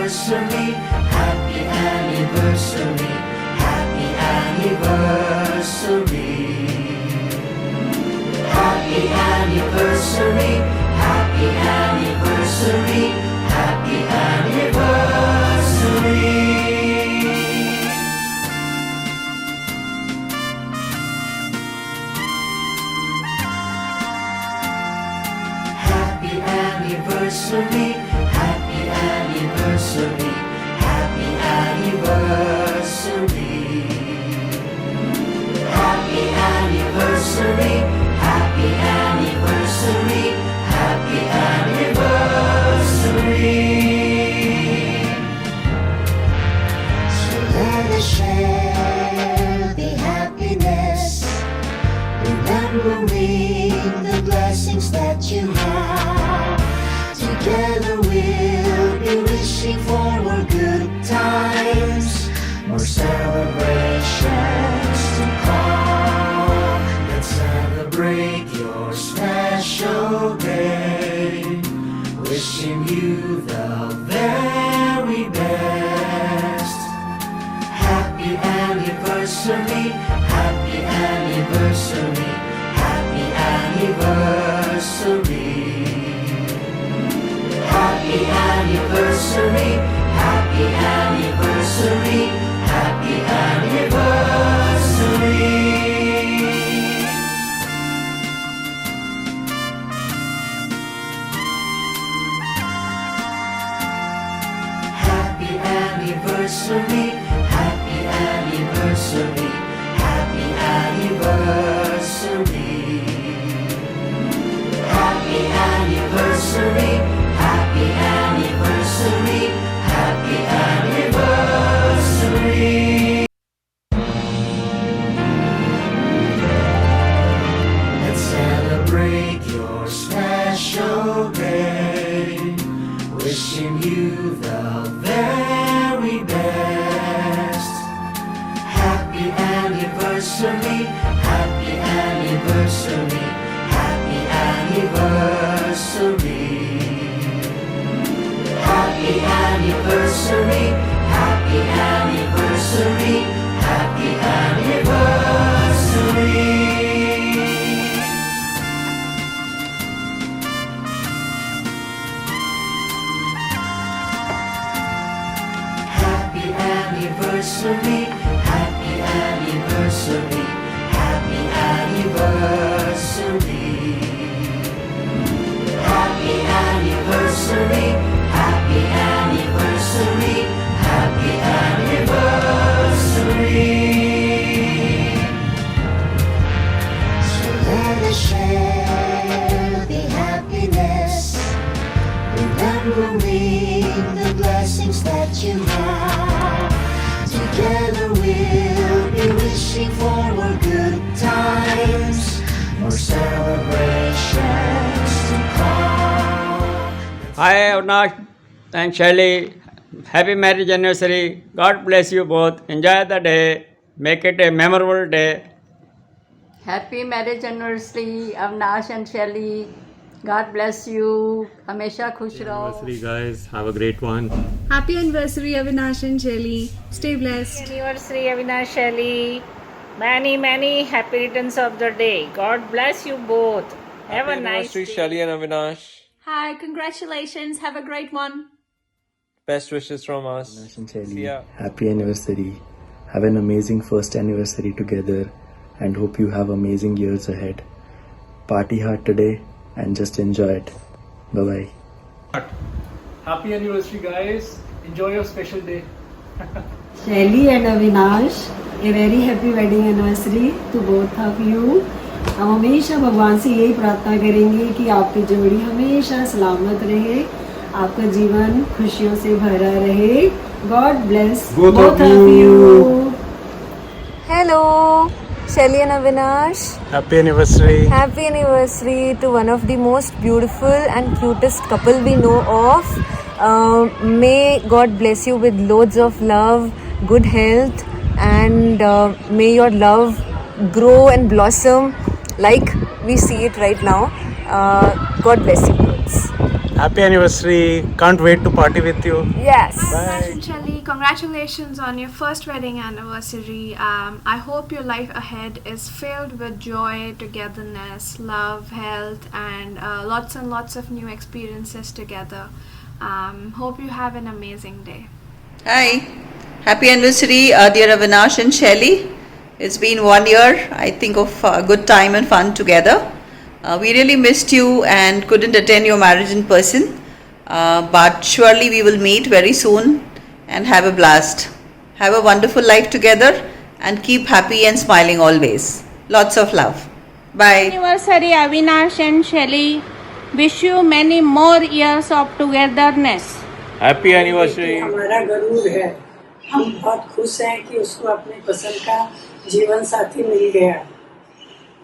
anniversary, happy anniversary, happy anniversary. Happy anniversary, happy anniversary, happy anniversary. Happy anniversary, happy anniversary, happy anniversary. Happy anniversary, happy anniversary, happy anniversary. So let us share the happiness, remembering the blessings that you have. Together we'll be wishing for more good times, more celebrations to come. Let's celebrate your special day, wishing you the very best. Happy anniversary, happy anniversary, happy anniversary. Happy anniversary, happy anniversary, happy anniversary. Happy anniversary, happy anniversary, happy anniversary. Happy anniversary, happy anniversary, happy anniversary. Let's celebrate your special day, wishing you the very best. Happy anniversary, happy anniversary, happy anniversary. Happy anniversary, happy anniversary, happy anniversary. Happy anniversary, happy anniversary, happy anniversary. Happy anniversary, happy anniversary, happy anniversary. So let us share the happiness, remembering the blessings that you have. Together we'll be wishing for more good times, more celebrations to come. Hi Avinash and Shelly, happy marriage anniversary. God bless you both. Enjoy the day. Make it a memorable day. Happy marriage anniversary, Avinash and Shelly. God bless you. हमेशा खुश रहो. Anniversary, guys. Have a great one. Happy anniversary, Avinash and Shelly. Stay blessed. Anniversary, Avinash, Shelly. Many happy returns of the day. God bless you both. Have a nice day. Shelly and Avinash. Hi, congratulations. Have a great one. Best wishes from us. And Shelly, See ya. happy anniversary. Have an amazing first anniversary together and hope you have amazing years ahead. Party hard today and just enjoy it. Bye-bye. Happy anniversary, guys. Enjoy your special day. Shelly and Avinash, a very happy wedding anniversary to both of you. हम हमेशा भगवान से यही प्रार्थना करेंगे कि आपकी जोड़ी हमेशा सलामत रहे, आपका जीवन खुशियों से भरा रहे. God bless both of you. Hello, Shelly and Avinash. Happy anniversary. Happy anniversary to one of the most beautiful and cutest couple we know of. May God bless you with loads of love, good health, and may your love grow and blossom like we see it right now. God bless you both. Happy anniversary. Can't wait to party with you. Yes. Avinash and Shelly, congratulations on your first wedding anniversary. I hope your life ahead is filled with joy, togetherness, love, health, and lots of new experiences together. Hope you have an amazing day. Hi, happy anniversary, dear Avinash and Shelly. It's been 1 year, I think, of good time and fun together. We really missed you and couldn't attend your marriage in person, but surely we will meet very soon and have a blast. Have a wonderful life together and keep happy and smiling always. Lots of love. Bye. Anniversary Avinash and Shelly. Wish you many more years of togetherness. Happy anniversary. हमारा गरूर है, हम बहुत खुश हैं कि उसको अपने पसंद का जीवन साथी मिल गया।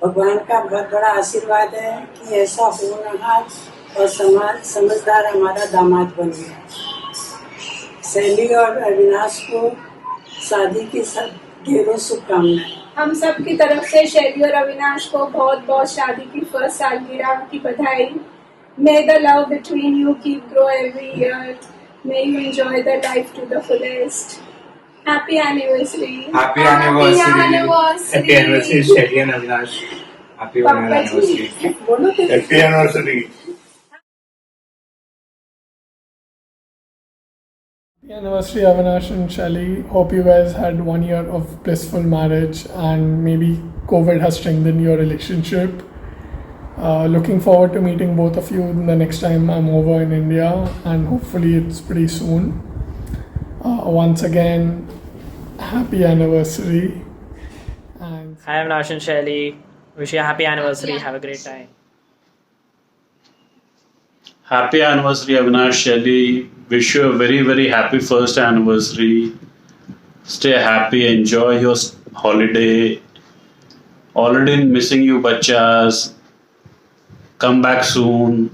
भगवान का बहुत बड़ा आशीर्वाद है कि ऐसा होनहार और समझदार हमारा दामाद बन गया। शैली और अविनाश को शादी की सब ढेरों शुभकामनाएं। हम सब की तरफ से शैली और अविनाश को बहुत शादी की फर्स्ट सालगिरह की बधाई। May the love between you keep grow every year. May you enjoy the life to the fullest. Happy anniversary. Happy anniversary. Happy anniversary. Happy anniversary, Shelly and Avinash. Happy anniversary. Happy anniversary. Happy anniversary, Avinash and Shelly. Hope you guys had 1 year of blissful marriage and maybe COVID has strengthened your relationship. Looking forward to meeting both of you the next time I'm over in India, and hopefully it's pretty soon. Once again, happy anniversary. And Hi Avinash and Shelly. Wish you a happy anniversary. Have a great time. Happy anniversary, Avinash, Shelly. Wish you a very happy first anniversary. Stay happy, enjoy your holiday. Already missing you, bachas. Come back soon.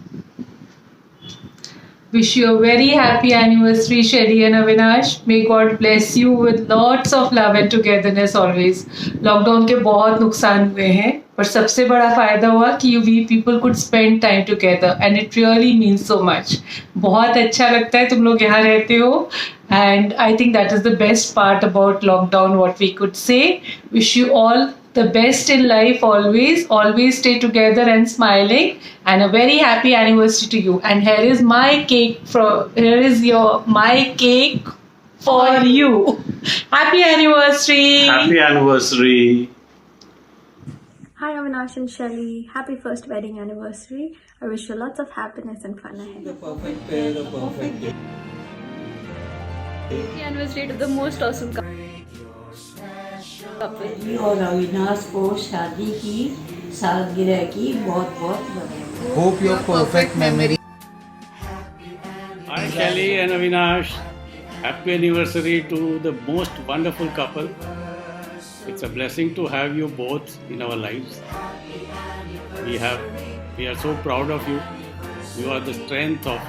Wish you a very happy anniversary, Shelly and Avinash. May God bless you with lots of love and togetherness always. Lockdown के बहुत नुकसान हुए हैं, पर सबसे बड़ा फायदा हुआ कि we people could spend time together and it really means so much. बहुत अच्छा लगता है तुम लोग यहाँ रहते हो, and I think that is the best part about lockdown. What we could say. Wish you all the best in life always. Always stay together and smiling, and a very happy anniversary to you. And here is my cake my cake for you. Happy anniversary. Happy anniversary. Hi Avinash and Shelly, happy first wedding anniversary. I wish you lots of happiness and fun ahead. Happy anniversary to the most awesome couple. और अविनाश को शादी की सालगिरह की बहुत बधाई। Hope your perfect memory. Hi Shelly and Avinash. Happy anniversary to the most wonderful couple. It's a blessing to have you both in our lives. We are so proud of you. You are the strength of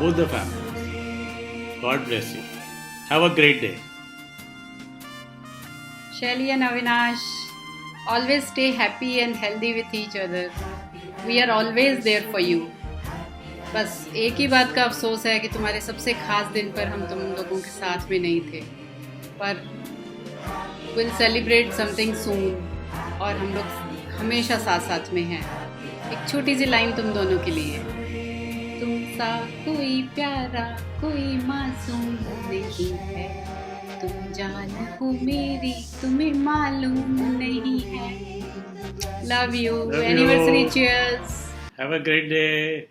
both the families. God bless you. Have a great day. Shelly and Avinash, always stay happy and healthy with each other. We are always there for you. बस एक ही बात का अफसोस है कि तुम्हारे सबसे खास दिन पर हम तुम लोगों के साथ में नहीं थे, पर we'll celebrate something soon और हम लोग हमेशा साथ साथ में हैं। एक छोटी सी लाइन तुम दोनों के लिए। तुम सा कोई प्यारा कोई मासूम नहीं है, तुम जान हो मेरी तुम्हें मालूम नहीं है। Love you. Anniversary cheers. Have a great day.